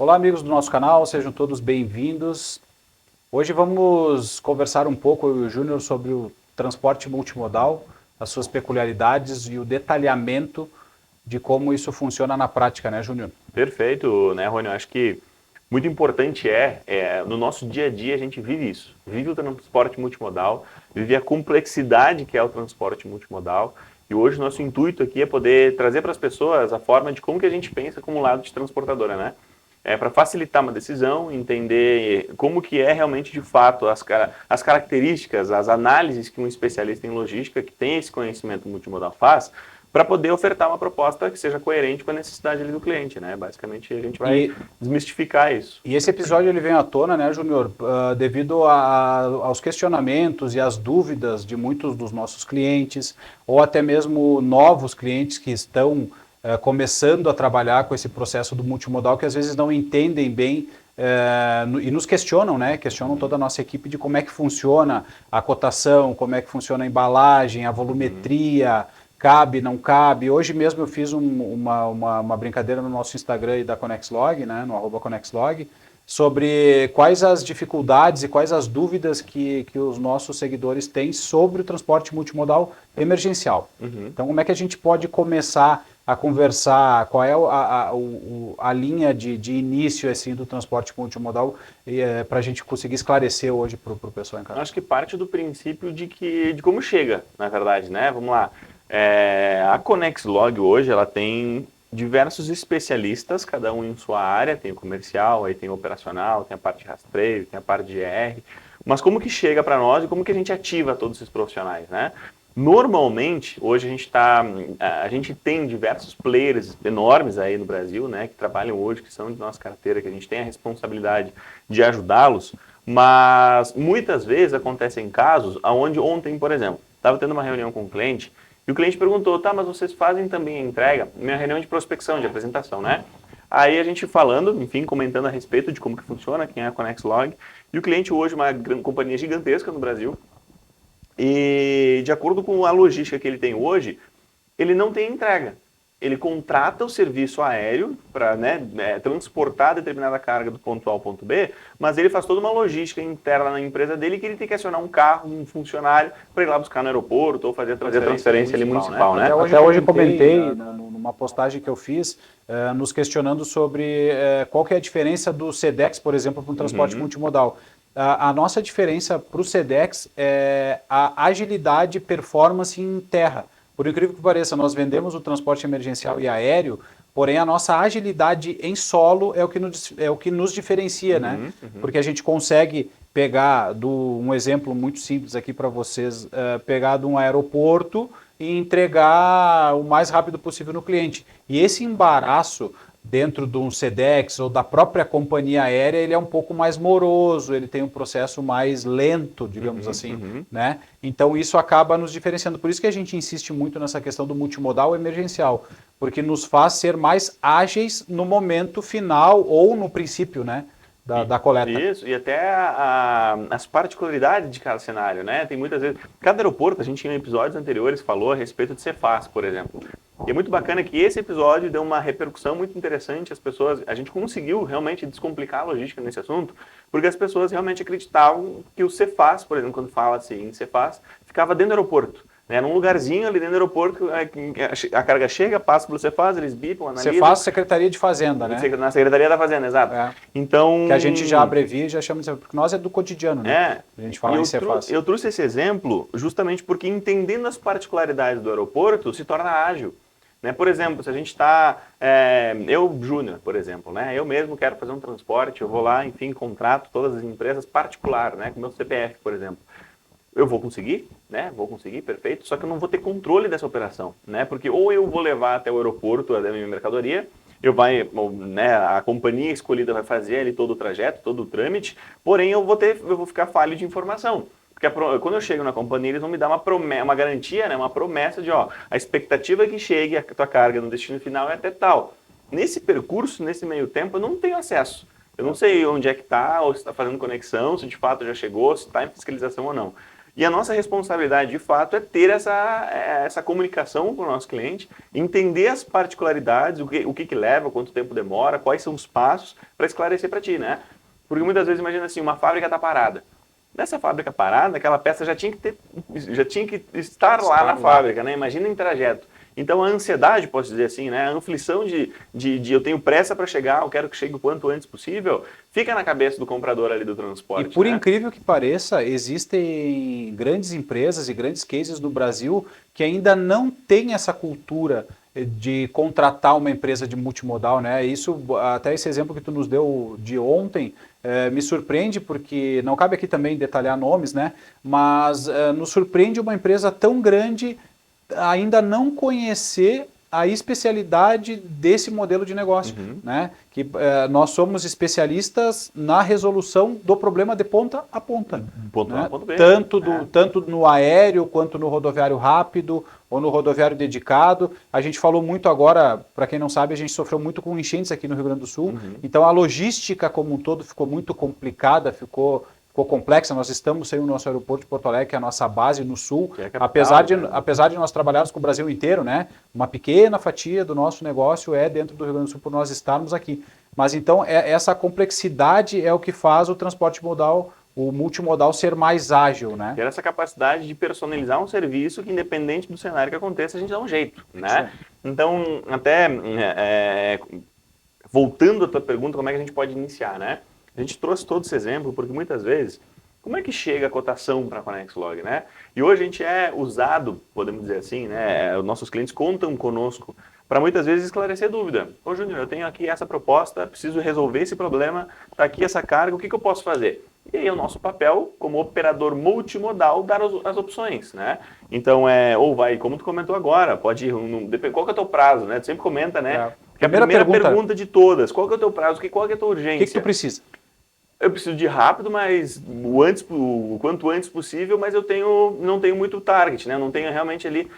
Olá, amigos do nosso canal, sejam todos bem-vindos. Hoje vamos conversar um pouco, eu e o Júnior, sobre o transporte multimodal, as suas peculiaridades e o detalhamento de como isso funciona na prática, né, Júnior? Perfeito, né, Rony? Eu acho que muito importante no nosso dia a dia a gente vive isso. Vive o transporte multimodal, vive a complexidade que é o transporte multimodal. E hoje o nosso intuito aqui é poder trazer para as pessoas a forma de como que a gente pensa como lado de transportadora, né? Para facilitar uma decisão, entender como que é realmente de fato as características, as análises que um especialista em logística que tem esse conhecimento multimodal faz, para poder ofertar uma proposta que seja coerente com a necessidade ali do cliente, né? Basicamente a gente vai desmistificar isso. E esse episódio ele vem à tona, né, Júnior, devido aos questionamentos e às dúvidas de muitos dos nossos clientes, ou até mesmo novos clientes que estão começando a trabalhar com esse processo do multimodal, que às vezes não entendem bem e nos questionam, né? Questionam toda a nossa equipe de como é que funciona a cotação, como é que funciona a embalagem, a volumetria, cabe, não cabe. Hoje mesmo eu fiz uma brincadeira no nosso Instagram e da ConnexLog, né, no @ConnexLog, sobre quais as dificuldades e quais as dúvidas que os nossos seguidores têm sobre o transporte multimodal emergencial. Então, como é que a gente pode começar a conversar, qual é a linha de início assim, do transporte multimodal para a gente conseguir esclarecer hoje para o pessoal em casa? Acho que parte do princípio de como chega, na verdade, né? Vamos lá. A ConnexLog hoje ela tem diversos especialistas, cada um em sua área, tem o comercial, aí tem o operacional, tem a parte de rastreio, tem a parte de ER, mas como que chega para nós e como que a gente ativa todos esses profissionais, né? Normalmente, hoje a gente tem diversos players enormes aí no Brasil, né, que trabalham hoje, que são de nossa carteira, que a gente tem a responsabilidade de ajudá-los, mas muitas vezes acontecem casos onde ontem, por exemplo, estava tendo uma reunião com um cliente e o cliente perguntou, tá, mas vocês fazem também a entrega? Minha reunião de prospecção, de apresentação, né? Aí a gente falando, enfim, comentando a respeito de como que funciona, quem é a ConnexLog, e o cliente hoje, uma companhia gigantesca no Brasil, e de acordo com a logística que ele tem hoje, ele não tem entrega. Ele contrata o serviço aéreo para transportar determinada carga do ponto A ao ponto B, mas ele faz toda uma logística interna na empresa dele que ele tem que acionar um carro, um funcionário, para ir lá buscar no aeroporto ou fazer a transferência ali municipal, né? Até hoje eu comentei numa postagem que eu fiz, nos questionando sobre qual que é a diferença do Sedex, por exemplo, para um transporte multimodal. A nossa diferença para o Sedex é a agilidade e performance em terra. Por incrível que pareça, nós vendemos o transporte emergencial e aéreo, porém a nossa agilidade em solo é o que nos diferencia, né? Porque a gente consegue pegar, um exemplo muito simples aqui para vocês, pegar de um aeroporto e entregar o mais rápido possível no cliente. E esse embaraço dentro de um Sedex ou da própria companhia aérea, ele é um pouco mais moroso, ele tem um processo mais lento, digamos assim, né? Então isso acaba nos diferenciando. Por isso que a gente insiste muito nessa questão do multimodal emergencial, porque nos faz ser mais ágeis no momento final ou no princípio, né? Da coleta. Isso, e até as particularidades de cada cenário, né? Tem muitas vezes... Cada aeroporto, a gente em episódios anteriores falou a respeito de Cefaz, por exemplo. E é muito bacana que esse episódio deu uma repercussão muito interessante, a gente conseguiu realmente descomplicar a logística nesse assunto, porque as pessoas realmente acreditavam que o Cefaz, por exemplo, quando fala assim em Cefaz, ficava dentro do aeroporto. Né, num lugarzinho ali dentro do aeroporto, a carga chega, passa pelo Cefaz, eles bipam, analisam. Cefaz, Secretaria de Fazenda, né? Na Secretaria da Fazenda, exato. Então... Que a gente já abrevia e já chama de Cefaz, porque nós é do cotidiano, né? A gente fala em Cefaz. Eu trouxe esse exemplo justamente porque entendendo as particularidades do aeroporto se torna ágil. Né? Por exemplo, se a gente está... eu, Júnior, por exemplo, né? Eu mesmo quero fazer um transporte, eu vou lá, enfim, contrato todas as empresas particulares, né? Com meu CPF, por exemplo. Eu vou conseguir, né? Vou conseguir, perfeito. Só que eu não vou ter controle dessa operação, né? Porque ou eu vou levar até o aeroporto a minha mercadoria, a companhia escolhida vai fazer ali todo o trajeto, todo o trâmite, porém eu vou ficar falho de informação. Porque quando eu chego na companhia, eles vão me dar uma garantia, né? Uma promessa de, a expectativa é que chegue a tua carga no destino final é até tal. Nesse percurso, nesse meio tempo, eu não tenho acesso. Eu não sei onde é que está, ou se está fazendo conexão, se de fato já chegou, se está em fiscalização ou não. E a nossa responsabilidade, de fato, é ter essa comunicação com o nosso cliente, entender as particularidades, o que leva, quanto tempo demora, quais são os passos, para esclarecer para ti, né? Porque muitas vezes, imagina assim, uma fábrica está parada. Nessa fábrica parada, aquela peça já tinha que estar lá na fábrica, né? Imagina em trajeto. Então a ansiedade, posso dizer assim, né? A aflição de eu tenho pressa para chegar, eu quero que chegue o quanto antes possível, fica na cabeça do comprador ali do transporte. E por né? incrível que pareça, existem grandes empresas e grandes cases no Brasil que ainda não têm essa cultura de contratar uma empresa de multimodal, né? Isso, até esse exemplo que tu nos deu de ontem, me surpreende porque, não cabe aqui também detalhar nomes, né? Mas nos surpreende uma empresa tão grande ainda não conhecer a especialidade desse modelo de negócio, né? Que nós somos especialistas na resolução do problema de ponta a ponta, Ponto né? A, ponto B. Tanto no aéreo quanto no rodoviário rápido ou no rodoviário dedicado. A gente falou muito agora, para quem não sabe, a gente sofreu muito com enchentes aqui no Rio Grande do Sul. Então a logística como um todo ficou muito complicada, ficou complexa. Nós estamos sem o nosso aeroporto de Porto Alegre, que é a nossa base no sul, Que é a capital, apesar de nós trabalharmos com o Brasil inteiro, né? Uma pequena fatia do nosso negócio é dentro do Rio Grande do Sul por nós estarmos aqui. Mas então essa complexidade é o que faz o transporte modal, o multimodal ser mais ágil, né? Ter essa capacidade de personalizar um serviço que, independente do cenário que aconteça, a gente dá um jeito, né? Então, até voltando à tua pergunta, como é que a gente pode iniciar, né? A gente trouxe todo esse exemplo porque muitas vezes, como é que chega a cotação para a ConnexLog, né? E hoje a gente é usado, podemos dizer assim, né? Os nossos clientes contam conosco para muitas vezes esclarecer dúvida. Ô Júnior, eu tenho aqui essa proposta, preciso resolver esse problema, está aqui essa carga, o que eu posso fazer? E aí é o nosso papel, como operador multimodal, dar as opções, né? Então, ou vai, como tu comentou agora, pode ir, qual que é o teu prazo, né? Tu sempre comenta, né? Que a primeira pergunta de todas, qual que é o teu prazo, qual que é a tua urgência? O que tu precisa? Eu preciso de rápido, mas o quanto antes possível, mas não tenho muito target, né? Não tenho realmente ali,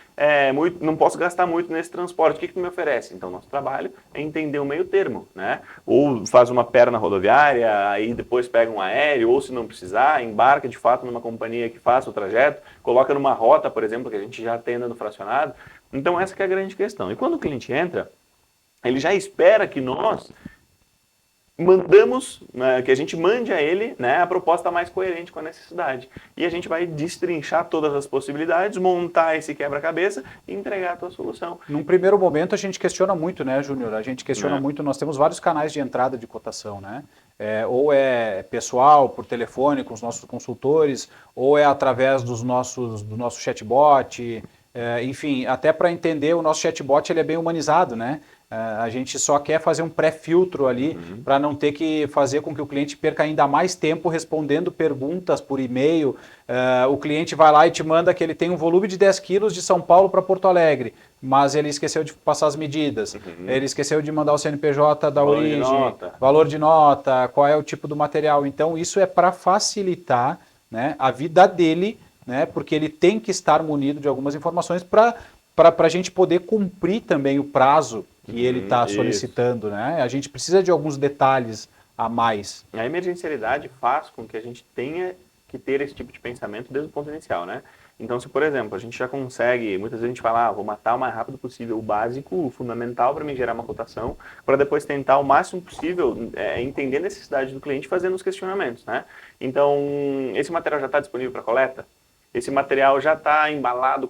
não posso gastar muito nesse transporte. O que tu me oferece? Então, nosso trabalho é entender o meio termo, né? Ou faz uma perna rodoviária, aí depois pega um aéreo, ou se não precisar, embarca de fato numa companhia que faça o trajeto, coloca numa rota, por exemplo, que a gente já tem andando fracionado. Então, essa que é a grande questão. E quando o cliente entra, ele já espera que nós mandamos, que a gente mande a ele, né, a proposta mais coerente com a necessidade. E a gente vai destrinchar todas as possibilidades, montar esse quebra-cabeça e entregar a tua solução. Num primeiro momento a gente questiona muito, né, Júnior? A gente questiona muito, nós temos vários canais de entrada de cotação, né? Ou é pessoal, por telefone, com os nossos consultores, ou é através do nosso chatbot, enfim, até para entender, o nosso chatbot ele é bem humanizado, né? A gente só quer fazer um pré-filtro ali para não ter que fazer com que o cliente perca ainda mais tempo respondendo perguntas por e-mail. O cliente vai lá e te manda que ele tem um volume de 10 quilos de São Paulo para Porto Alegre, mas ele esqueceu de passar as medidas, ele esqueceu de mandar o CNPJ da origem, valor de nota, qual é o tipo do material. Então isso é para facilitar, né, a vida dele, né, porque ele tem que estar munido de algumas informações para a gente poder cumprir também o prazo que ele está solicitando, né? A gente precisa de alguns detalhes a mais. A emergencialidade faz com que a gente tenha que ter esse tipo de pensamento desde o ponto inicial, né? Então, se por exemplo, a gente já consegue, muitas vezes a gente fala, vou matar o mais rápido possível o básico, o fundamental para me gerar uma cotação, para depois tentar o máximo possível entender a necessidade do cliente fazendo os questionamentos, né? Então, esse material já está disponível para coleta? Esse material já está embalado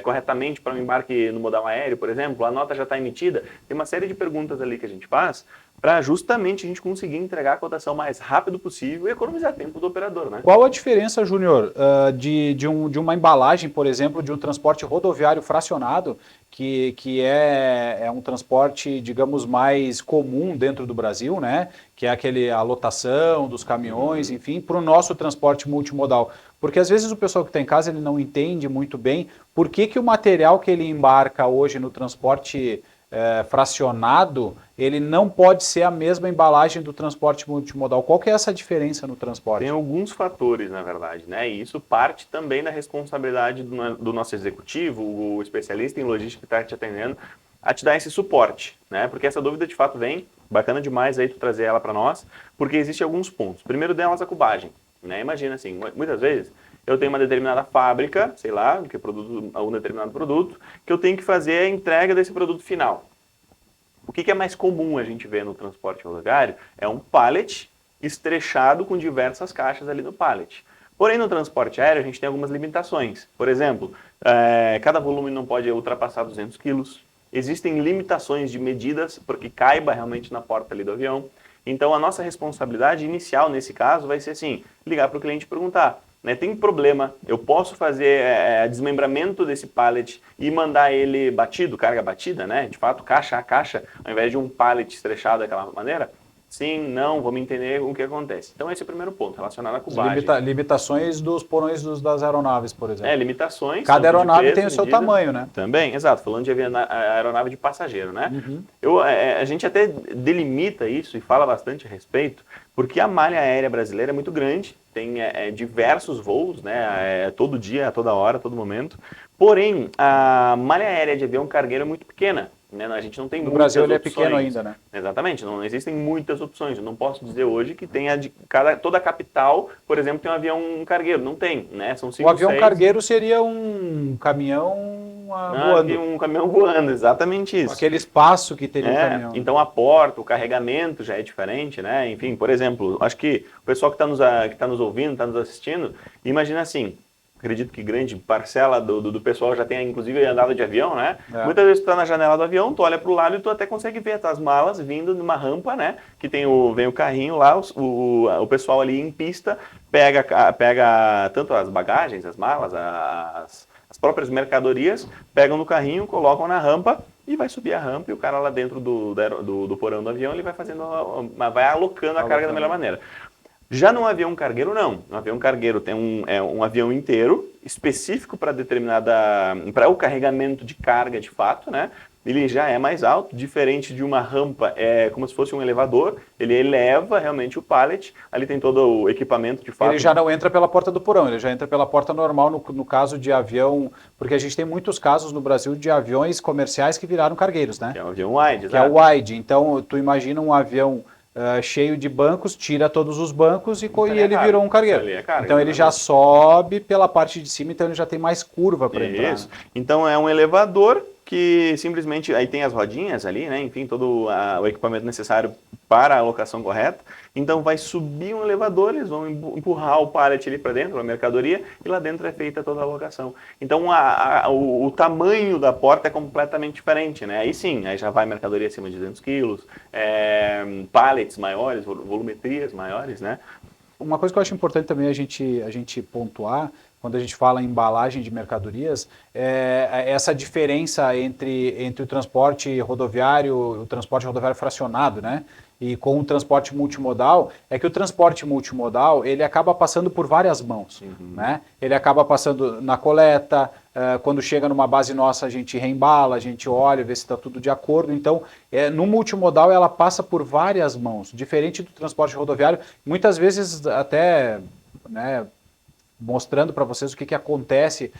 corretamente para o embarque no modal aéreo, por exemplo? A nota já está emitida? Tem uma série de perguntas ali que a gente faz para justamente a gente conseguir entregar a cotação mais rápido possível e economizar tempo do operador, né? Qual a diferença, Júnior, de uma embalagem, por exemplo, de um transporte rodoviário fracionado, que é um transporte, digamos, mais comum dentro do Brasil, né? Que é a lotação dos caminhões, enfim, para o nosso transporte multimodal? Porque às vezes o pessoal que está em casa ele não entende muito bem por que o material que ele embarca hoje no transporte fracionado, ele não pode ser a mesma embalagem do transporte multimodal. Qual que é essa diferença no transporte? Tem alguns fatores, na verdade, né? E isso parte também da responsabilidade do nosso executivo, o especialista em logística que está te atendendo, a te dar esse suporte, né? Porque essa dúvida de fato vem, bacana demais aí tu trazer ela para nós, porque existem alguns pontos. Primeiro delas, a cubagem. né? Imagina assim, muitas vezes eu tenho uma determinada fábrica, sei lá, que produz um determinado produto, que eu tenho que fazer a entrega desse produto final. O que é mais comum a gente ver no transporte rodoviário é um pallet estrechado com diversas caixas ali no pallet. Porém, no transporte aéreo, a gente tem algumas limitações. Por exemplo, cada volume não pode ultrapassar 200 quilos. Existem limitações de medidas para que caiba realmente na porta ali do avião. Então, a nossa responsabilidade inicial, nesse caso, vai ser assim, ligar para o cliente e perguntar, né, tem problema, eu posso fazer desmembramento desse pallet e mandar ele batido, carga batida, né? De fato, caixa a caixa, ao invés de um pallet estrechado daquela maneira? Sim, não, vamos entender o que acontece. Então esse é o primeiro ponto, relacionado à cubagem. Limitações dos porões das aeronaves, por exemplo. Limitações. Cada aeronave peso, tem o seu tamanho, né? Também, exato, falando de aeronave de passageiro, né? A gente até delimita isso e fala bastante a respeito, porque a malha aérea brasileira é muito grande, tem diversos voos, né? Todo dia, a toda hora, a todo momento. Porém, a malha aérea de avião cargueiro é muito pequena. Né? A gente não tem muitas opções. No Brasil ele é pequeno ainda, né? Exatamente, não existem muitas opções. Eu não posso dizer hoje que tenha toda a capital, por exemplo, tem um avião cargueiro. Não tem, né? São 5, O avião 6. cargueiro seria um caminhão voando. Um caminhão voando, exatamente isso. Aquele espaço que teria o caminhão. Então a porta, o carregamento já é diferente, né? Enfim, por exemplo, acho que o pessoal que está nos ouvindo, está nos assistindo, imagina assim, acredito que grande parcela do pessoal já tenha, inclusive, andado de avião, né? Muitas vezes tu tá na janela do avião, tu olha pro lado e tu até consegue ver as malas vindo numa rampa, né? Que vem o carrinho lá, o pessoal ali em pista pega tanto as bagagens, as malas, as próprias mercadorias, pegam no carrinho, colocam na rampa e vai subir a rampa e o cara lá dentro do porão do avião, ele vai vai alocando a carga da melhor maneira. Já no avião cargueiro, não. No avião cargueiro tem um avião inteiro, específico para para o carregamento de carga de fato, né? Ele já é mais alto, diferente de uma rampa, é como se fosse um elevador, ele eleva realmente o pallet, ali tem todo o equipamento de fato. Ele já não entra pela porta do porão, ele já entra pela porta normal no caso de avião, porque a gente tem muitos casos no Brasil de aviões comerciais que viraram cargueiros, né? Que é o avião wide, que é o wide, então tu imagina um avião cheio de bancos, tira todos os bancos e ele virou um cargueiro. Então ele já sobe pela parte de cima, então ele já tem mais curva para entrar. Isso. Então é um elevador que simplesmente, aí tem as rodinhas ali, né? Enfim, todo o equipamento necessário para a alocação correta. Então vai subir um elevador, eles vão empurrar o pallet ali para dentro, a mercadoria, e lá dentro é feita toda a alocação. Então o tamanho da porta é completamente diferente, né? Aí sim, aí já vai mercadoria acima de 200 quilos, pallets maiores, volumetrias maiores, né? Uma coisa que eu acho importante também a gente pontuar, quando a gente fala em embalagem de mercadorias, é essa diferença entre o transporte rodoviário fracionado, né? E com o transporte multimodal, é que o transporte multimodal, ele acaba passando por várias mãos, né? Ele acaba passando na coleta, quando chega numa base nossa, a gente reembala, a gente olha, vê se está tudo de acordo. Então, no multimodal, ela passa por várias mãos, diferente do transporte rodoviário, muitas vezes até, né, mostrando para vocês o que acontece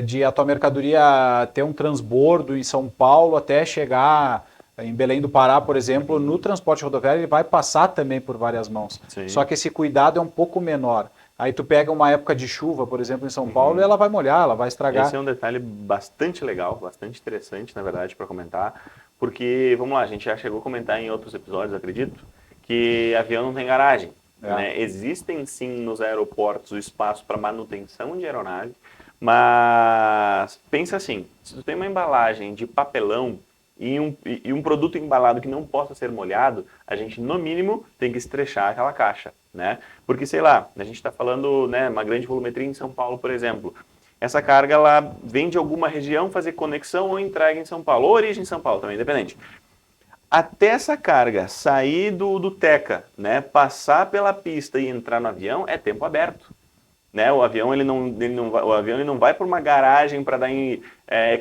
de a tua mercadoria ter um transbordo em São Paulo até chegar em Belém do Pará, por exemplo, no transporte rodoviário ele vai passar também por várias mãos. Sim. Só que esse cuidado é um pouco menor. Aí tu pega uma época de chuva, por exemplo, em São Paulo, e ela vai molhar, ela vai estragar. Esse é um detalhe bastante legal, bastante interessante, na verdade, para comentar, porque, vamos lá, a gente já chegou a comentar em outros episódios, acredito, que avião não tem garagem. Né? Existem sim nos aeroportos o espaço para manutenção de aeronave, mas pensa assim, se tu tem uma embalagem de papelão e um produto embalado que não possa ser molhado, a gente no mínimo tem que estrechar aquela caixa, né? Porque sei lá, a gente está falando, né, uma grande volumetria em São Paulo, por exemplo. Essa carga ela vem de alguma região fazer conexão ou entrega em São Paulo, ou origem em São Paulo também, independente. Até essa carga sair do Teca, né, passar pela pista e entrar no avião é tempo aberto. Né? O avião ele não vai por uma garagem para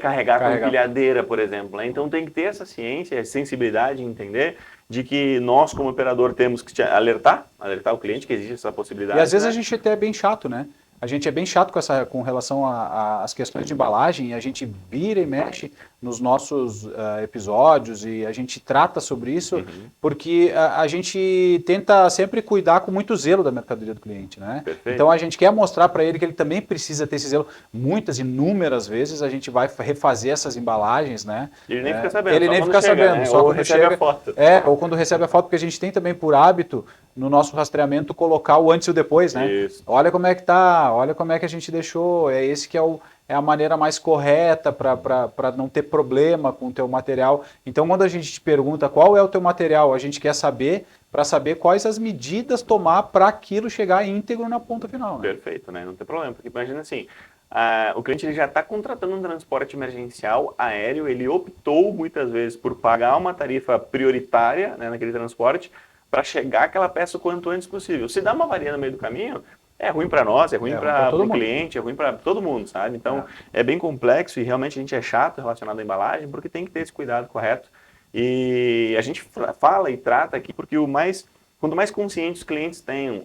carregar com empilhadeira, por exemplo. Né? Então tem que ter essa ciência, essa sensibilidade, entender de que nós como operador temos que alertar o cliente que existe essa possibilidade. E às vezes né? a gente até é bem chato, né? a gente é bem chato com relação às questões de embalagem, e a gente vira e mexe nos nossos episódios e a gente trata sobre isso, porque a gente tenta sempre cuidar com muito zelo da mercadoria do cliente, né? Perfeito. Então a gente quer mostrar para ele que ele também precisa ter esse zelo. Inúmeras vezes a gente vai refazer essas embalagens, né? Ele nem fica sabendo. Ele nem fica sabendo, né? só Ou quando recebe chega a foto. ou quando recebe a foto, porque a gente tem também por hábito no nosso rastreamento colocar o antes e o depois, né? Isso. Olha como é que tá, olha como é que a gente deixou, esse que é a maneira mais correta para não ter problema com o teu material. Então, quando a gente te pergunta qual é o teu material, a gente quer saber para saber quais as medidas tomar para aquilo chegar íntegro na ponta final. Né? Perfeito, né? Não tem problema, porque imagina assim, o cliente ele já está contratando um transporte emergencial aéreo, ele optou muitas vezes por pagar uma tarifa prioritária, né, naquele transporte, para chegar aquela peça o quanto antes possível. Se dá uma avaria no meio do caminho, é ruim para nós, é ruim para o cliente, é ruim para todo mundo, sabe? Então, é bem complexo e realmente a gente é chato relacionado à embalagem, porque tem que ter esse cuidado correto. E a gente fala e trata aqui porque quanto mais conscientes os clientes tenham,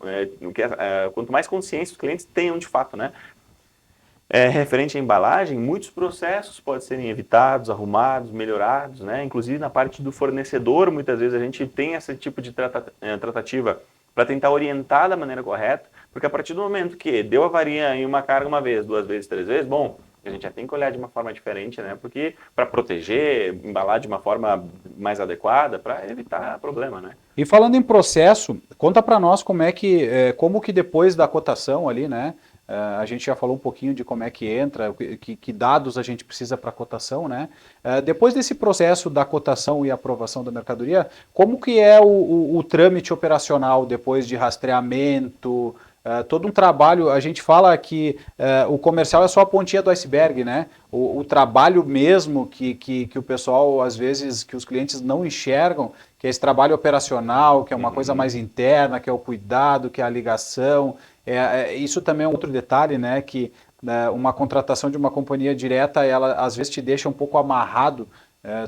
quanto mais consciência os clientes tenham de fato, né? Referente à embalagem, muitos processos podem serem evitados, arrumados, melhorados, né? Inclusive na parte do fornecedor, muitas vezes a gente tem esse tipo de tratativa para tentar orientar da maneira correta, porque a partir do momento que deu avaria em uma carga uma vez, 2 vezes, 3 vezes, bom, a gente já tem que olhar de uma forma diferente, né? Porque para proteger, embalar de uma forma mais adequada, para evitar problema, né? E falando em processo, conta para nós como que depois da cotação ali, né? A gente já falou um pouquinho de como é que entra, que dados a gente precisa para a cotação, né? Depois desse processo da cotação e aprovação da mercadoria, como que é o trâmite operacional depois de rastreamento, todo um trabalho? A gente fala que o comercial é só a pontinha do iceberg, né? O trabalho mesmo que o pessoal, às vezes, que os clientes não enxergam, que é esse trabalho operacional, que é uma coisa mais interna, que é o cuidado, que é a ligação. Isso também é um outro detalhe, né? Que uma contratação de uma companhia direta, ela às vezes te deixa um pouco amarrado.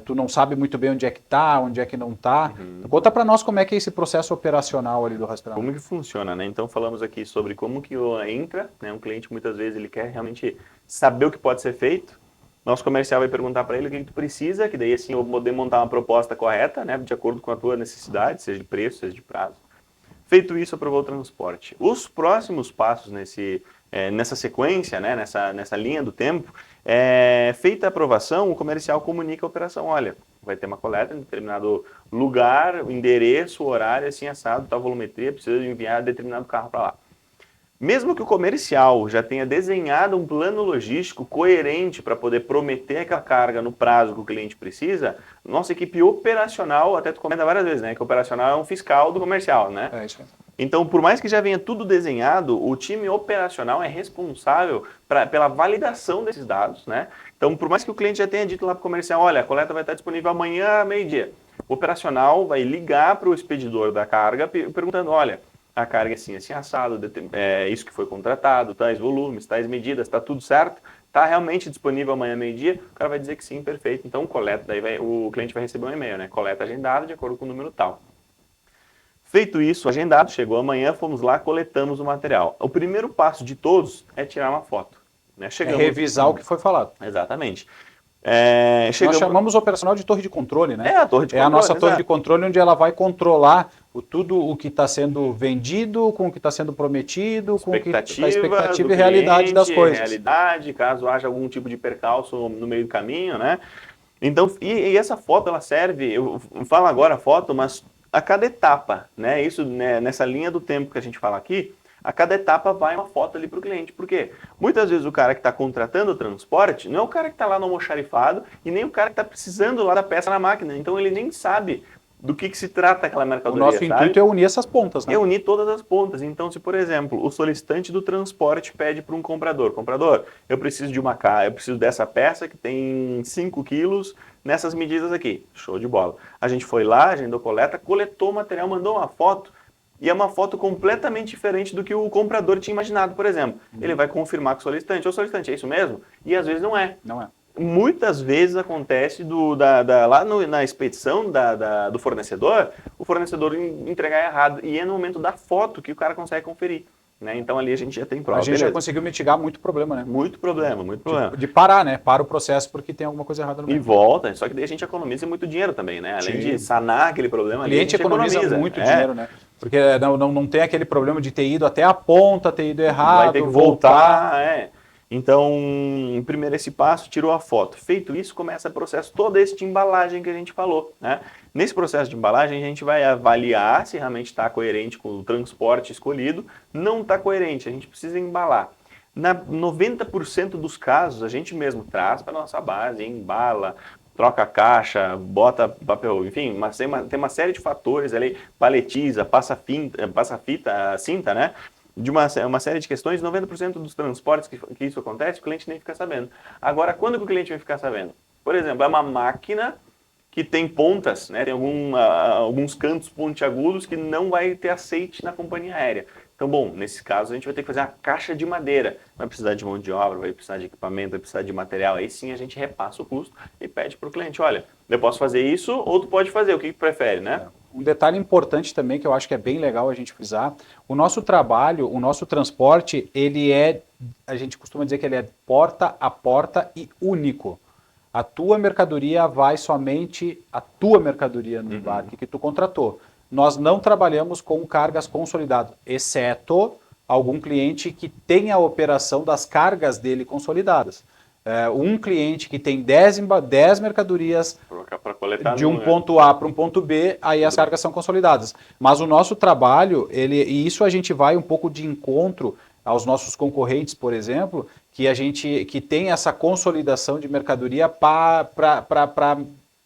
Tu não sabe muito bem onde é que está, onde é que não está. Conta para nós como é que é esse processo operacional ali do rastreamento. Como que funciona, né? Então falamos aqui sobre como que entra, né? Um cliente muitas vezes ele quer realmente saber o que pode ser feito. Nosso comercial vai perguntar para ele o que tu precisa, que daí assim eu vou poder montar uma proposta correta, né? De acordo com a tua necessidade, seja de preço, seja de prazo. Feito isso, aprovou o transporte. Os próximos passos nessa sequência, né, nessa linha do tempo, feita a aprovação, o comercial comunica a operação. Olha, vai ter uma coleta em determinado lugar, o endereço, o horário, assim, assado, tal volumetria, precisa enviar determinado carro para lá. Mesmo que o comercial já tenha desenhado um plano logístico coerente para poder prometer aquela carga no prazo que o cliente precisa, nossa equipe operacional, até tu comenta várias vezes, né, que o operacional é um fiscal do comercial, né? É isso aí. Então, por mais que já venha tudo desenhado, o time operacional é responsável pela validação desses dados, né? Então, por mais que o cliente já tenha dito lá para o comercial, olha, a coleta vai estar disponível amanhã, meio-dia, o operacional vai ligar para o expedidor da carga perguntando, olha, a carga é assim assado, isso que foi contratado, tais volumes, tais medidas, está tudo certo? Está realmente disponível amanhã meio-dia? O cara vai dizer que sim, perfeito. Então, coleta, o cliente vai receber um e-mail, né? Coleta agendada de acordo com o número tal. Feito isso, agendado, chegou amanhã, fomos lá, coletamos o material. O primeiro passo de todos é tirar uma foto. Né? Revisar o que foi falado. Exatamente. Nós chamamos o operacional de torre de controle, né? A torre de controle. É a nossa torre de controle onde ela vai controlar tudo o que está sendo vendido, com o que está sendo prometido, com a expectativa e realidade das coisas. Realidade, caso haja algum tipo de percalço no meio do caminho, né? Então, e essa foto, ela serve, eu falo agora a foto, mas a cada etapa, né? Isso, né, nessa linha do tempo que a gente fala aqui, a cada etapa vai uma foto ali para o cliente. Por quê? Muitas vezes o cara que está contratando o transporte não é o cara que está lá no almoxarifado e nem o cara que está precisando lá da peça na máquina. Então ele nem sabe do que se trata aquela mercadoria. O nosso intuito é unir essas pontas, né? É unir todas as pontas. Então, se por exemplo, o solicitante do transporte pede para um comprador, eu preciso de eu preciso dessa peça que tem 5 quilos nessas medidas aqui. Show de bola. A gente foi lá, agendou coleta, coletou o material, mandou uma foto. E é uma foto completamente diferente do que o comprador tinha imaginado, por exemplo. Ele vai confirmar com o solicitante. Ô, solicitante, é isso mesmo? E às vezes não é. Não é. Muitas vezes acontece lá na expedição do fornecedor, o fornecedor entregar errado. E é no momento da foto que o cara consegue conferir. né? Então ali a gente já tem prova. A gente já conseguiu mitigar muito problema, né? Muito problema, muito problema. De parar, né? Para o processo porque tem alguma coisa errada no meio. E volta, só que daí a gente economiza muito dinheiro também, né? Além de sanar aquele problema, o cliente ali, a gente economiza muito dinheiro, né? Porque não tem aquele problema de ter ido até a ponta, ter ido errado, vai ter que voltar. Então, primeiro esse passo, tirou a foto. Feito isso, começa o processo todo esse de embalagem que a gente falou, né? Nesse processo de embalagem, a gente vai avaliar se realmente está coerente com o transporte escolhido. Não está coerente, a gente precisa embalar. Na 90% dos casos, a gente mesmo traz para a nossa base, embala, troca a caixa, bota papel, enfim, tem uma série de fatores ali, paletiza, passa fita, cinta, né? De uma série de questões, 90% dos transportes que isso acontece, o cliente nem fica sabendo. Agora, quando que o cliente vai ficar sabendo? Por exemplo, é uma máquina que tem pontas, né? Tem alguns cantos pontiagudos que não vai ter aceite na companhia aérea. Então, bom, nesse caso a gente vai ter que fazer uma caixa de madeira. Vai precisar de mão de obra, vai precisar de equipamento, vai precisar de material. Aí sim a gente repassa o custo e pede para o cliente, olha, eu posso fazer isso ou tu pode fazer, o que prefere, né? Um detalhe importante também que eu acho que é bem legal a gente frisar, o nosso trabalho, o nosso transporte, a gente costuma dizer que ele é porta a porta e único. A tua mercadoria vai somente a tua mercadoria no embarque que tu contratou. Nós não trabalhamos com cargas consolidadas, exceto algum cliente que tenha a operação das cargas dele consolidadas. Um cliente que tem 10 mercadorias de um ponto A para um ponto B, aí as cargas são consolidadas. Mas o nosso trabalho, e isso a gente vai um pouco de encontro aos nossos concorrentes, por exemplo, que tem essa consolidação de mercadoria para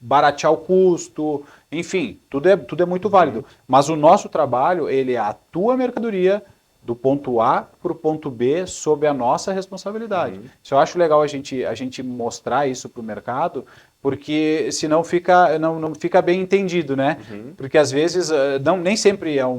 baratear o custo, enfim, tudo é muito válido. Mas o nosso trabalho, ele é a tua mercadoria do ponto A para o ponto B sob a nossa responsabilidade. Isso eu acho legal a gente mostrar isso para o mercado, porque senão não fica bem entendido, né? Porque às vezes nem sempre é o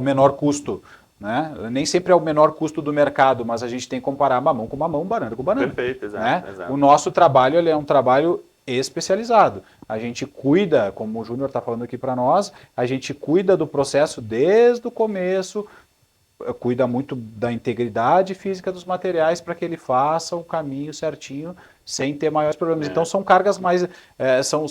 menor custo, né? Nem sempre é o menor custo do mercado, mas a gente tem que comparar mamão com mamão, banana com banana. Perfeito, exato, né? exato. O nosso trabalho ele é um trabalho especializado. A gente cuida, como o Júnior está falando aqui para nós, a gente cuida do processo desde o começo, cuida muito da integridade física dos materiais para que ele faça o caminho certinho sem ter maiores problemas. Então são cargas mais, são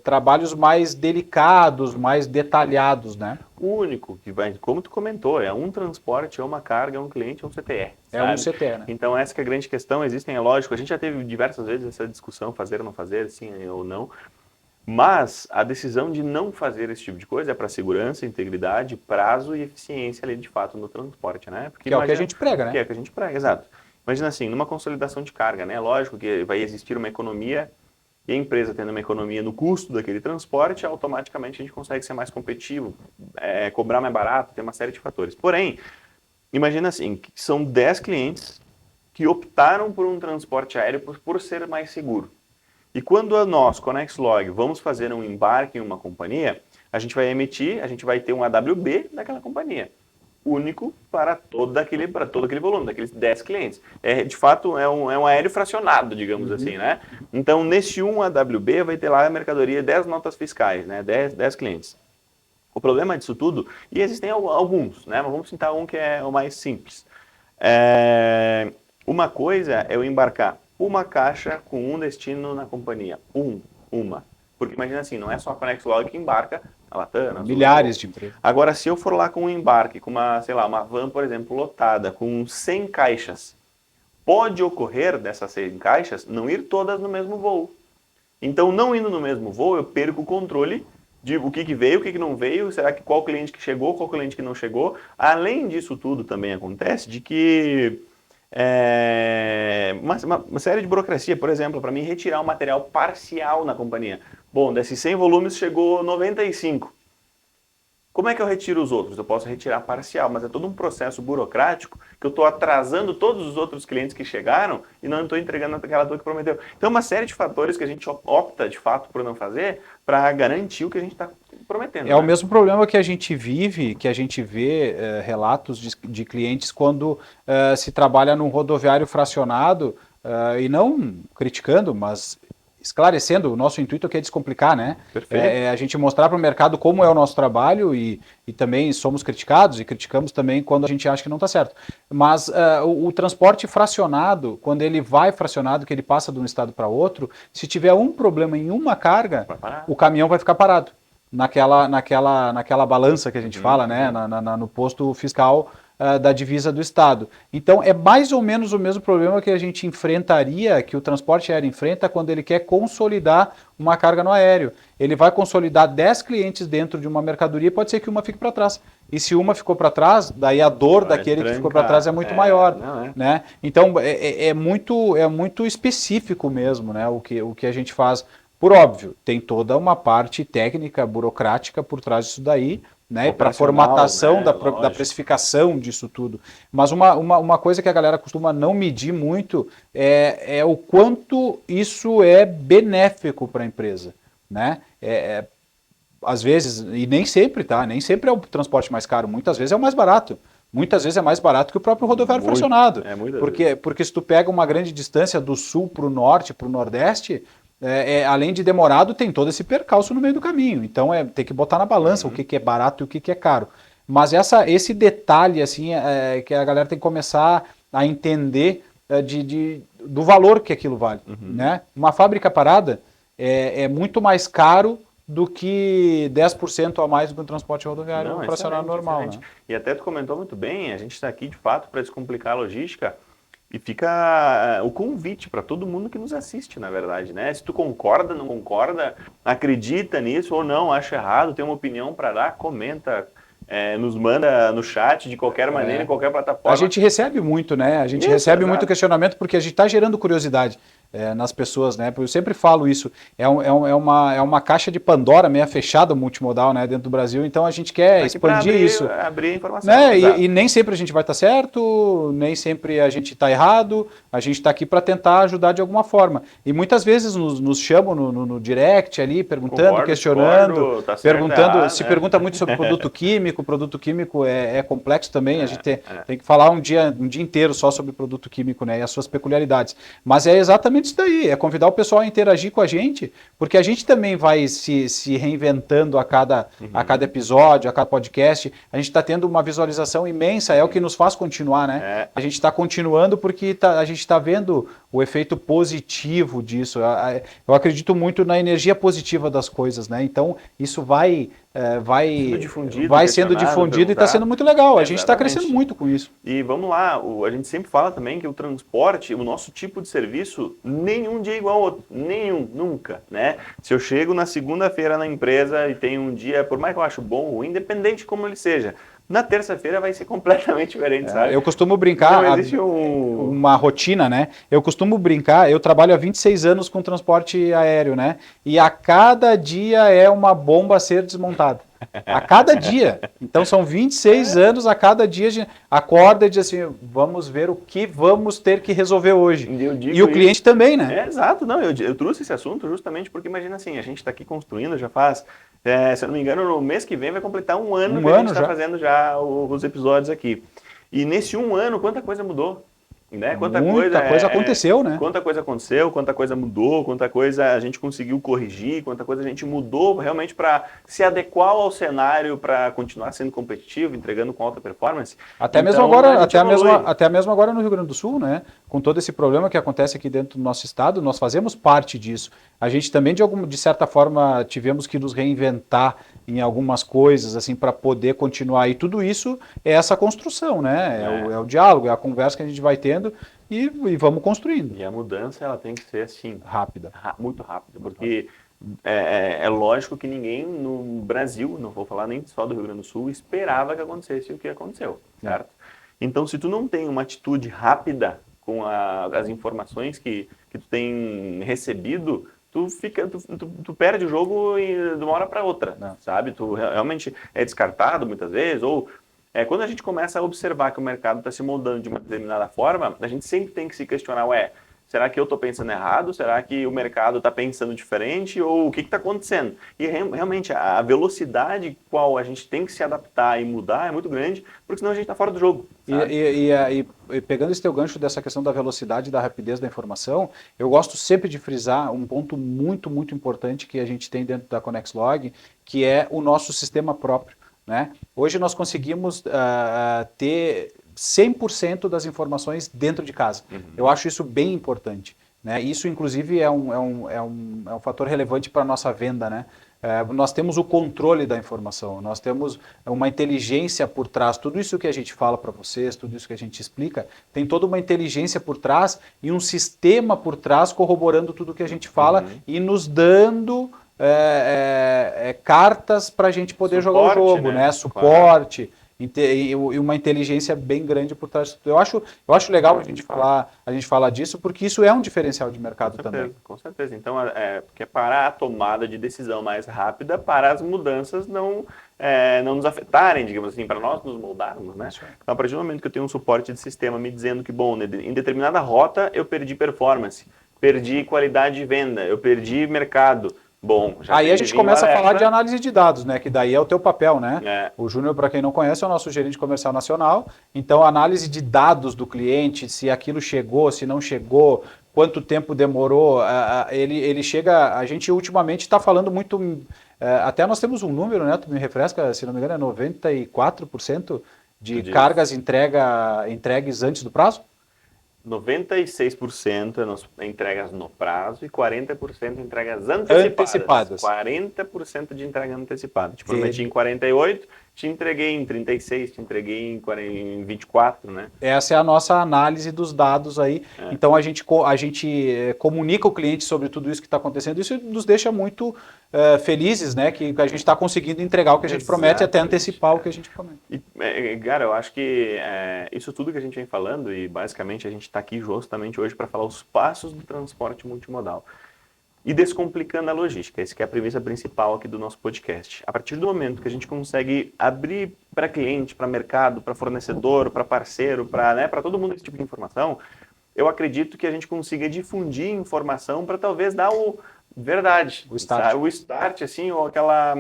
trabalhos mais delicados, mais detalhados, né? O único que vai, como tu comentou, é um transporte, é uma carga, é um cliente, é um CTR. É um CTR, né? Então essa que é a grande questão. Existem, é lógico, a gente já teve diversas vezes essa discussão, fazer ou não fazer, sim ou não. Mas a decisão de não fazer esse tipo de coisa é para segurança, integridade, prazo e eficiência ali de fato no transporte, né? Porque que é o que a gente prega, né? Que é o que a gente prega, exato. Imagina assim, numa consolidação de carga, né? Lógico que vai existir uma economia e a empresa tendo uma economia no custo daquele transporte, automaticamente a gente consegue ser mais competitivo, cobrar mais barato, tem uma série de fatores. Porém, imagina assim, que são 10 clientes que optaram por um transporte aéreo por ser mais seguro. E quando nós, ConexLog, vamos fazer um embarque em uma companhia, a gente vai ter um AWB daquela companhia, único para todo aquele volume, daqueles 10 clientes. De fato, é um aéreo fracionado, digamos assim, né? Então, nesse um AWB vai ter lá a mercadoria 10 notas fiscais, né? 10 clientes. O problema disso tudo, e existem alguns, né? Mas vamos citar um que é o mais simples. Uma coisa é eu embarcar uma caixa com um destino na companhia. Uma. Porque imagina assim, não é só a ConexLog que embarca a Latam. Milhares de empresas. Agora, se eu for lá com um embarque, com uma van, por exemplo, lotada, com 100 caixas, pode ocorrer dessas 100 caixas não ir todas no mesmo voo. Então, não indo no mesmo voo, eu perco o controle de o que veio, o que não veio, será que qual cliente que chegou, qual cliente que não chegou. Além disso tudo também acontece de que uma série de burocracia, por exemplo, para mim retirar um material parcial na companhia. Bom, desses 100 volumes chegou 95. Como é que eu retiro os outros? Eu posso retirar parcial, mas é todo um processo burocrático que eu estou atrasando todos os outros clientes que chegaram e não estou entregando aquela dor que prometeu. Então, uma série de fatores que a gente opta, de fato, por não fazer para garantir o que a gente está prometendo. É o mesmo problema que a gente vive, que a gente vê relatos de clientes quando se trabalha num rodoviário fracionado, e não criticando, mas esclarecendo, o nosso intuito aqui é descomplicar, né? Perfeito. A gente mostrar para o mercado como é o nosso trabalho e também somos criticados e criticamos também quando a gente acha que não está certo. Mas o transporte fracionado, quando ele vai fracionado, que ele passa de um estado para outro, se tiver um problema em uma carga, o caminhão vai ficar parado. Naquela balança que a gente fala, né? No posto fiscal da divisa do Estado. Então, é mais ou menos o mesmo problema que a gente enfrentaria, que o transporte aéreo enfrenta quando ele quer consolidar uma carga no aéreo. Ele vai consolidar 10 clientes dentro de uma mercadoria e pode ser que uma fique para trás. E se uma ficou para trás, daí a dor daquele que ficou para trás é muito maior. Né? Então, é muito específico mesmo, né, o que a gente faz. Por óbvio, tem toda uma parte técnica, burocrática por trás disso daí, né, para a formatação, né, da precificação disso tudo. Mas uma coisa que a galera costuma não medir muito é o quanto isso é benéfico para a empresa. Né? Às vezes, e nem sempre, tá? Nem sempre é o transporte mais caro, muitas vezes é o mais barato. Muitas vezes é mais barato que o próprio rodoviário fracionado. Porque se tu pega uma grande distância do sul para o norte, para o nordeste, além de demorado, tem todo esse percalço no meio do caminho. Então tem que botar na balança o que é barato e o que é caro. Mas esse detalhe assim, que a galera tem que começar a entender do valor que aquilo vale. Né? Uma fábrica parada é muito mais caro do que 10% a mais do que um transporte rodoviário fracionado normal. Né? E até tu comentou muito bem, a gente está aqui de fato para descomplicar a logística. E fica o convite para todo mundo que nos assiste, na verdade, né? Se tu concorda, não concorda, acredita nisso ou não, acha errado, tem uma opinião para dar, comenta, nos manda no chat de qualquer maneira, em qualquer plataforma. A gente recebe muito, né? A gente recebe muito questionamento porque a gente está gerando curiosidade nas pessoas, né? Eu sempre falo isso, é uma caixa de Pandora meio fechada multimodal, né, dentro do Brasil, então a gente quer expandir isso. Abrir a informação. Né? E nem sempre a gente vai estar certo, nem sempre a gente está errado, a gente está aqui para tentar ajudar de alguma forma. E muitas vezes nos chamam no direct ali, perguntando, questionando, perguntando, se pergunta muito sobre produto químico. O produto químico é complexo também, a gente tem que falar um dia inteiro só sobre produto químico, né, e as suas peculiaridades. Mas é exatamente isso daí, é convidar o pessoal a interagir com a gente, porque a gente também vai se reinventando a cada episódio, a cada podcast. A gente está tendo uma visualização imensa, é o que nos faz continuar, né? A gente está continuando porque a gente está vendo o efeito positivo disso. Eu acredito muito na energia positiva das coisas, né? Então, isso vai sendo difundido e está sendo muito legal. A gente está crescendo muito com isso. E vamos lá, a gente sempre fala também que o transporte, o nosso tipo de serviço, nenhum dia é igual ao outro. Nenhum, nunca, né? Se eu chego na segunda-feira na empresa e tenho um dia, por mais que eu acho bom ou independente de como ele seja, na terça-feira vai ser completamente diferente, sabe? Eu costumo brincar, não existe uma rotina, né? Eu costumo brincar, eu trabalho há 26 anos com transporte aéreo, né? E a cada dia é uma bomba a ser desmontada. A cada dia. Então são 26 anos, a cada dia a gente acorda e diz assim, vamos ver o que vamos ter que resolver hoje. E o cliente também, né? Exato, não, eu trouxe esse assunto justamente porque imagina assim, a gente está aqui construindo, já faz, se eu não me engano, no mês que vem vai completar um ano que a gente está fazendo já os episódios aqui. E nesse um ano, quanta coisa mudou? Né? Muita coisa aconteceu, né? Quanta coisa aconteceu, quanta coisa mudou, quanta coisa a gente conseguiu corrigir, quanta coisa a gente mudou realmente para se adequar ao cenário, para continuar sendo competitivo, entregando com alta performance. Até mesmo agora no Rio Grande do Sul, né? Com todo esse problema que acontece aqui dentro do nosso estado, nós fazemos parte disso. A gente também, de certa forma, tivemos que nos reinventar em algumas coisas, assim, para poder continuar. E tudo isso é essa construção, né? É o diálogo, é a conversa que a gente vai tendo e vamos construindo. E a mudança, ela tem que ser assim... Rápida. Muito rápida, porque é lógico que ninguém no Brasil, não vou falar nem só do Rio Grande do Sul, esperava que acontecesse o que aconteceu, certo? Então, se tu não tem uma atitude rápida com as informações que tu tem recebido, tu perde o jogo de uma hora para outra, sabe? Tu realmente é descartado muitas vezes, ou quando a gente começa a observar que o mercado está se moldando de uma determinada forma, a gente sempre tem que se questionar, será que eu estou pensando errado? Será que o mercado está pensando diferente? Ou o que está acontecendo? E realmente a velocidade qual a gente tem que se adaptar e mudar é muito grande, porque senão a gente está fora do jogo. E pegando esse teu gancho dessa questão da velocidade e da rapidez da informação, eu gosto sempre de frisar um ponto muito, muito importante que a gente tem dentro da ConnexLog, que é o nosso sistema próprio, né? Hoje nós conseguimos ter 100% das informações dentro de casa. Eu acho isso bem importante, né? Isso, inclusive, é um fator relevante para a nossa venda, né? Nós temos o controle da informação, nós temos uma inteligência por trás. Tudo isso que a gente fala para vocês, tudo isso que a gente explica, tem toda uma inteligência por trás e um sistema por trás corroborando tudo que a gente fala e nos dando cartas para a gente poder Suporte, jogar o jogo, né? Suporte. Claro. E uma inteligência bem grande por trás. Eu acho legal a gente falar disso, porque isso é um diferencial de mercado também. Com certeza. Então, porque para a tomada de decisão mais rápida, para as mudanças não nos afetarem, digamos assim, para nós nos moldarmos, né? Então, a partir do momento que eu tenho um suporte de sistema me dizendo que, bom, em determinada rota eu perdi performance, perdi qualidade de venda, eu perdi mercado. Bom, aí a gente começa a falar de análise de dados, né? Que daí é o teu papel, né? O Júnior, para quem não conhece, é o nosso gerente comercial nacional. Então, a análise de dados do cliente, se aquilo chegou, se não chegou, quanto tempo demorou, ele chega... A gente ultimamente está falando muito... até nós temos um número, né? Tu me refresca, se não me engano, é 94% de cargas entregues antes do prazo? 96% entregas no prazo e 40% entregas antecipadas. 40% de entrega antecipada. Tipo, eu meti em 48, te entreguei em 36, te entreguei em 24, né? Essa é a nossa análise dos dados aí. Então a gente comunica o cliente sobre tudo isso que está acontecendo. Isso nos deixa muito felizes, né? Que a gente está conseguindo entregar o que a gente promete e até antecipar o que a gente promete. Cara, eu acho que isso tudo que a gente vem falando, e basicamente a gente está aqui justamente hoje para falar os passos do transporte multimodal. E descomplicando a logística, essa que é a premissa principal aqui do nosso podcast. A partir do momento que a gente consegue abrir para cliente, para mercado, para fornecedor, para parceiro, para todo mundo esse tipo de informação, eu acredito que a gente consiga difundir informação para talvez dar o start, assim, ou aquela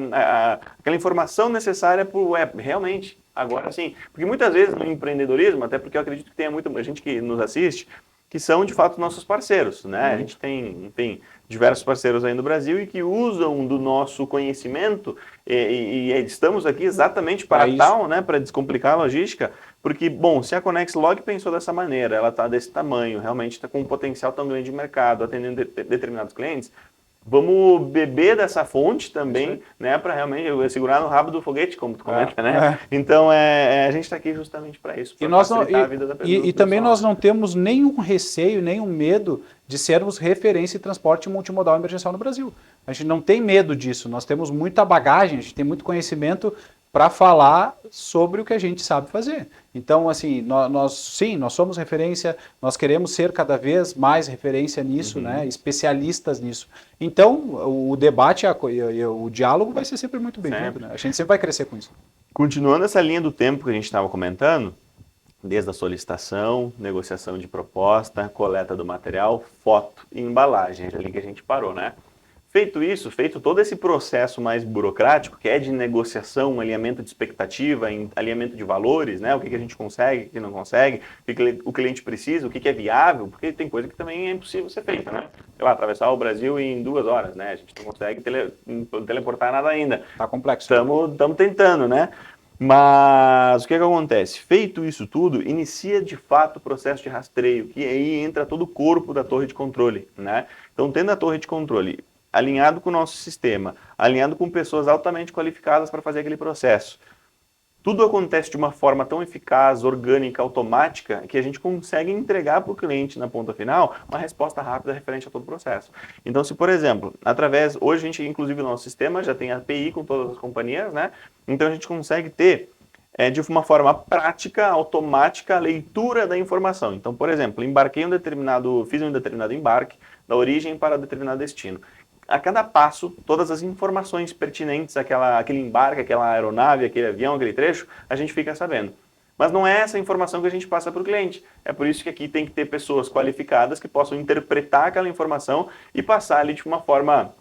informação necessária para o web, realmente. Agora sim, porque muitas vezes no empreendedorismo, até porque eu acredito que tem muita gente que nos assiste, que são de fato nossos parceiros, né? A gente tem, enfim, diversos parceiros aí no Brasil e que usam do nosso conhecimento e estamos aqui exatamente para tal, né? Para descomplicar a logística, porque, bom, se a ConnexLog pensou dessa maneira, ela está desse tamanho, realmente está com um potencial tão grande de mercado, atendendo determinados clientes, vamos beber dessa fonte também, né, para realmente segurar no rabo do foguete, como tu comenta, né? Então, a gente está aqui justamente para isso, para facilitar a vida da pessoa. E também nós não temos nenhum receio, nenhum medo de sermos referência em transporte multimodal emergencial no Brasil. A gente não tem medo disso, nós temos muita bagagem, a gente tem muito conhecimento para falar sobre o que a gente sabe fazer. Então, assim, nós somos referência, nós queremos ser cada vez mais referência nisso, né, especialistas nisso. Então, o debate, o diálogo vai ser sempre muito bem-vindo, né? A gente sempre vai crescer com isso. Continuando essa linha do tempo que a gente estava comentando, desde a solicitação, negociação de proposta, coleta do material, foto e embalagem, ali que a gente parou, né? Feito isso, feito todo esse processo mais burocrático, que é de negociação, alinhamento de expectativa, alinhamento de valores, né? O que a gente consegue, o que não consegue, o que o cliente precisa, o que é viável, porque tem coisa que também é impossível ser feita, né? Sei lá, atravessar o Brasil em 2 horas, né? A gente não consegue teleportar nada ainda. Tá complexo. Estamos tentando, né? Mas o que acontece? Feito isso tudo, inicia de fato o processo de rastreio, que aí entra todo o corpo da torre de controle, né? Então, tendo a torre de controle alinhado com o nosso sistema, alinhado com pessoas altamente qualificadas para fazer aquele processo. Tudo acontece de uma forma tão eficaz, orgânica, automática, que a gente consegue entregar para o cliente na ponta final uma resposta rápida referente a todo o processo. Então, se por exemplo, hoje a gente, inclusive o nosso sistema já tem API com todas as companhias, né? Então a gente consegue ter de uma forma prática, automática, a leitura da informação. Então, por exemplo, fiz um determinado embarque da origem para determinado destino. A cada passo, todas as informações pertinentes àquele embarque, aquela aeronave, aquele avião, aquele trecho, a gente fica sabendo. Mas não é essa informação que a gente passa para o cliente. É por isso que aqui tem que ter pessoas qualificadas que possam interpretar aquela informação e passar ali de uma forma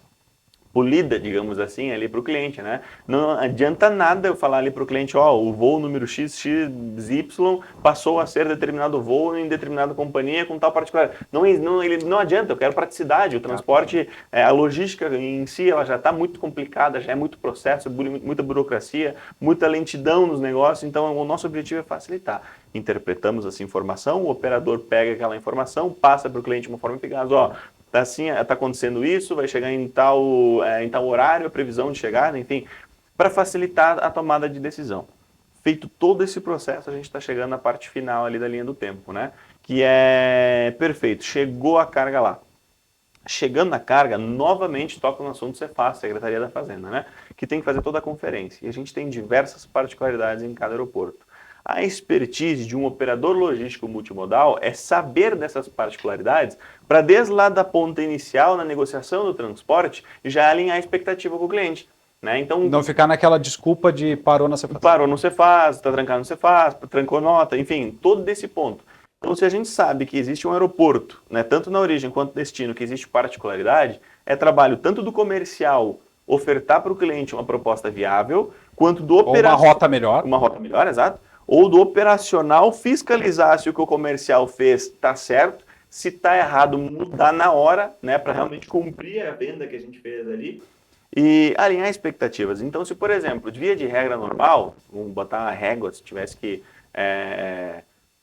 polida, digamos assim, ali para o cliente, né? Não adianta nada eu falar ali para o cliente, ó, o voo número XXY passou a ser determinado voo em determinada companhia com tal particular. Não adianta, eu quero praticidade. O transporte, a logística em si, ela já está muito complicada, já é muito processo, muita burocracia, muita lentidão nos negócios, então o nosso objetivo é facilitar. Interpretamos essa informação, o operador pega aquela informação, passa para o cliente de uma forma eficaz, ó, tá assim, tá acontecendo isso, vai chegar em tal horário, a previsão de chegada, enfim, para facilitar a tomada de decisão. Feito todo esse processo, a gente está chegando na parte final ali da linha do tempo, né? Que é perfeito, chegou a carga lá. Chegando na carga, novamente toca no assunto Cefaz, Secretaria da Fazenda, né? Que tem que fazer toda a conferência. E a gente tem diversas particularidades em cada aeroporto. A expertise de um operador logístico multimodal é saber dessas particularidades para, desde lá da ponta inicial, na negociação do transporte, já alinhar a expectativa com o cliente. Né? Então, não ficar naquela desculpa de parou na Cefaz. Parou no Cefaz, está trancado no Cefaz, trancou nota, enfim, todo desse ponto. Então, se a gente sabe que existe um aeroporto, né, tanto na origem quanto destino, que existe particularidade, é trabalho tanto do comercial ofertar para o cliente uma proposta viável, quanto do operacional... Ou uma rota melhor. Uma rota melhor, exato. Ou do operacional fiscalizar se o que o comercial fez está certo, se está errado, mudar na hora, né, para realmente cumprir a venda que a gente fez ali e alinhar expectativas. Então, se, por exemplo, de via de regra normal, vamos botar uma régua, se tivesse que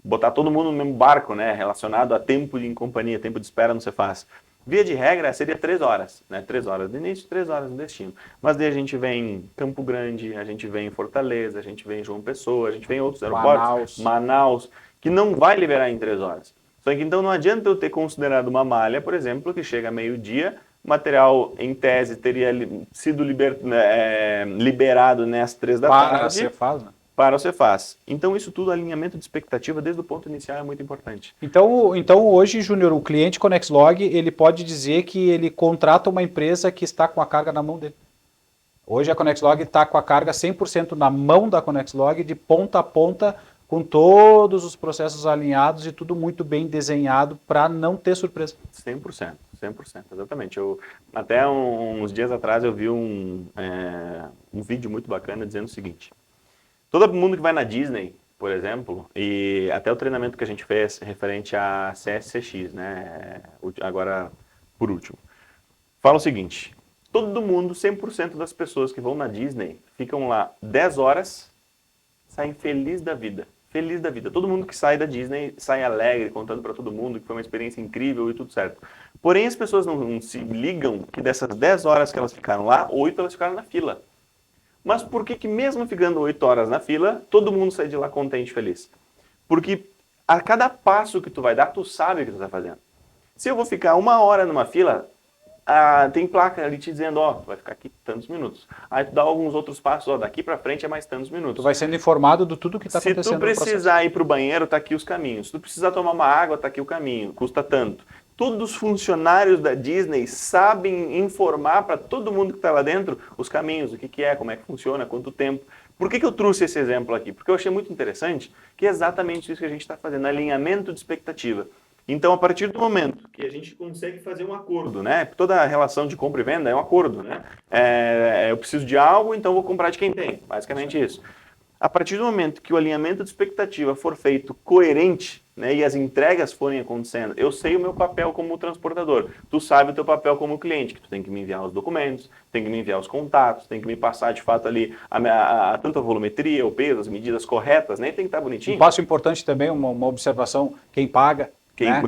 botar todo mundo no mesmo barco, né, relacionado a tempo em companhia, tempo de espera no Cefaz. Via de regra seria 3 horas, né? 3 horas no início, 3 horas no destino. Mas daí a gente vem em Campo Grande, a gente vem em Fortaleza, a gente vem em João Pessoa, a gente vem em outros aeroportos, Manaus, que não vai liberar em 3 horas. Só que então não adianta eu ter considerado uma malha, por exemplo, que chega a meio-dia, material em tese teria sido liberado às 3 da tarde. Para a Cefaz, né? Para o Cefaz. Então, isso tudo, alinhamento de expectativa desde o ponto inicial é muito importante. Então hoje, Júnior, o cliente ConnexLog, ele pode dizer que ele contrata uma empresa que está com a carga na mão dele. Hoje a ConnexLog está com a carga 100% na mão da ConnexLog, de ponta a ponta, com todos os processos alinhados e tudo muito bem desenhado para não ter surpresa. 100%, exatamente. Até uns dias atrás eu vi um vídeo muito bacana dizendo o seguinte: todo mundo que vai na Disney, por exemplo, e até o treinamento que a gente fez referente a CSCX, né, agora por último, fala o seguinte: todo mundo, 100% das pessoas que vão na Disney, ficam lá 10 horas, saem feliz da vida. Feliz da vida. Todo mundo que sai da Disney sai alegre, contando para todo mundo que foi uma experiência incrível e tudo certo. Porém, as pessoas não se ligam que dessas 10 horas que elas ficaram lá, 8 elas ficaram na fila. Mas por que mesmo ficando 8 horas na fila, todo mundo sai de lá contente e feliz? Porque a cada passo que tu vai dar, tu sabe o que tu está fazendo. Se eu vou ficar 1 hora numa fila, tem placa ali te dizendo, ó, vai ficar aqui tantos minutos. Aí tu dá alguns outros passos, ó, daqui para frente é mais tantos minutos. Tu vai sendo informado de tudo que está acontecendo. Se tu precisar ir para o banheiro, tá aqui os caminhos. Se tu precisar tomar uma água, tá aqui o caminho, custa tanto. Todos os funcionários da Disney sabem informar para todo mundo que está lá dentro os caminhos, o que é, como é que funciona, quanto tempo. Por que eu trouxe esse exemplo aqui? Porque eu achei muito interessante que é exatamente isso que a gente está fazendo, alinhamento de expectativa. Então, a partir do momento que a gente consegue fazer um acordo, né? Toda a relação de compra e venda é um acordo, né? Eu preciso de algo, então vou comprar de quem tem. Basicamente isso. A partir do momento que o alinhamento de expectativa for feito coerente, né, e as entregas forem acontecendo, eu sei o meu papel como transportador. Tu sabe o teu papel como cliente, que tu tem que me enviar os documentos, tem que me enviar os contatos, tem que me passar de fato ali tanto a volumetria, o peso, as medidas corretas, né? Tem que estar bonitinho. Um passo importante também, uma observação, quem paga.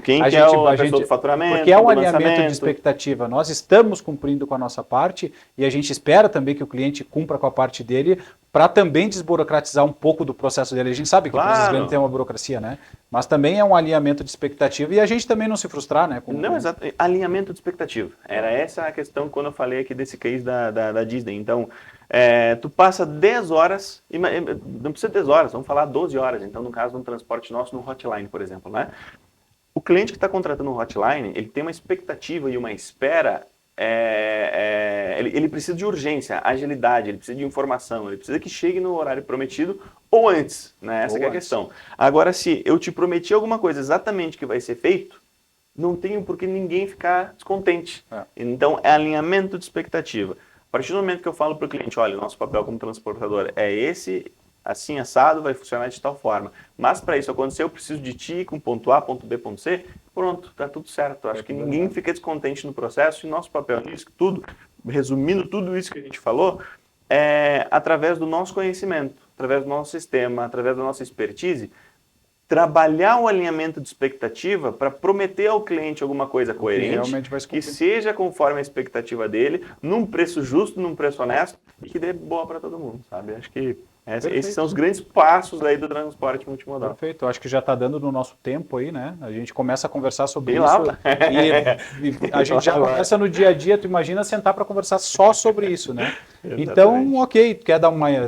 Quem é a pessoa do faturamento, porque é um alinhamento de expectativa. Nós estamos cumprindo com a nossa parte e a gente espera também que o cliente cumpra com a parte dele para também desburocratizar um pouco do processo dele. A gente sabe que empresas grandes têm uma burocracia, né? Mas também é um alinhamento de expectativa e a gente também não se frustrar, né? Não, exato. Alinhamento de expectativa. Era essa a questão quando eu falei aqui desse case da Disney. Então, tu passa 10 horas, não precisa 10 horas, vamos falar 12 horas. Então, no caso de um transporte nosso no Hotline, por exemplo, né? O cliente que está contratando um hotline, ele tem uma expectativa e uma espera, ele precisa de urgência, agilidade, ele precisa de informação, ele precisa que chegue no horário prometido ou antes, né? Essa Ou que é a antes. questão. Agora, se eu te prometi alguma coisa exatamente que vai ser feito, não tenho por que ninguém ficar descontente. É. Então, é alinhamento de expectativa. A partir do momento que eu falo para o cliente, olha, nosso papel como transportador é esse, assim assado, vai funcionar de tal forma. Mas para isso acontecer, eu preciso de ti com ponto A, ponto B, ponto C. Pronto, tá tudo certo. Acho que ninguém fica descontente no processo e nosso papel nisso, tudo, resumindo tudo isso que a gente falou, é através do nosso conhecimento, através do nosso sistema, através da nossa expertise, trabalhar o alinhamento de expectativa para prometer ao cliente alguma coisa coerente, realmente vai se que cumprir. seja conforme a expectativa dele, num preço justo, num preço honesto e que dê boa para todo mundo, sabe? Acho que esses são os grandes passos aí do transporte multimodal. Perfeito, eu acho que já está dando no nosso tempo aí, né? A gente começa a conversar sobre E isso lá, e a gente já começa no dia a dia, tu imagina sentar para conversar só sobre isso, né? Então, Exatamente. ok,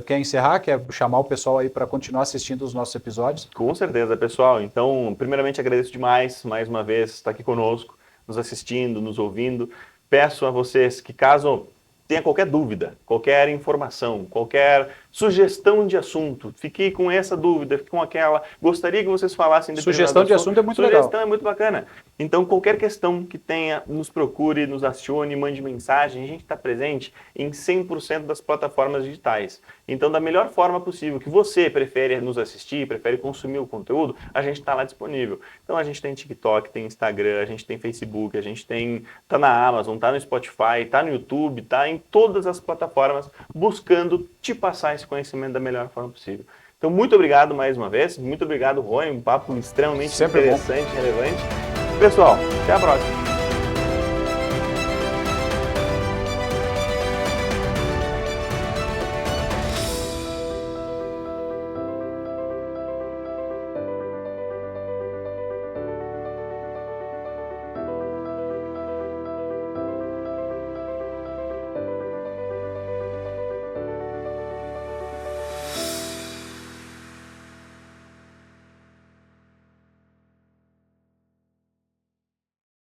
quer encerrar, quer chamar o pessoal aí para continuar assistindo os nossos episódios? Com certeza, pessoal. Então, primeiramente agradeço demais, mais uma vez, estar aqui conosco, nos assistindo, nos ouvindo. Peço a vocês que caso tenha qualquer dúvida, qualquer informação, qualquer sugestão de assunto, fiquei com essa dúvida, fiquei com aquela, gostaria que vocês falassem... Sugestão de assunto é muito legal. Sugestão é muito bacana. Então, qualquer questão que tenha, nos procure, nos acione, mande mensagem. A gente está presente em 100% das plataformas digitais. Então, da melhor forma possível, que você prefere nos assistir, prefere consumir o conteúdo, a gente está lá disponível. Então, a gente tem TikTok, tem Instagram, a gente tem Facebook, a gente tá na Amazon, tá no Spotify, tá no YouTube, tá em todas as plataformas, buscando te passar esse conhecimento da melhor forma possível. Então, muito obrigado mais uma vez. Muito obrigado, Rony. Um papo extremamente Sempre interessante, relevante. Pessoal, até a próxima.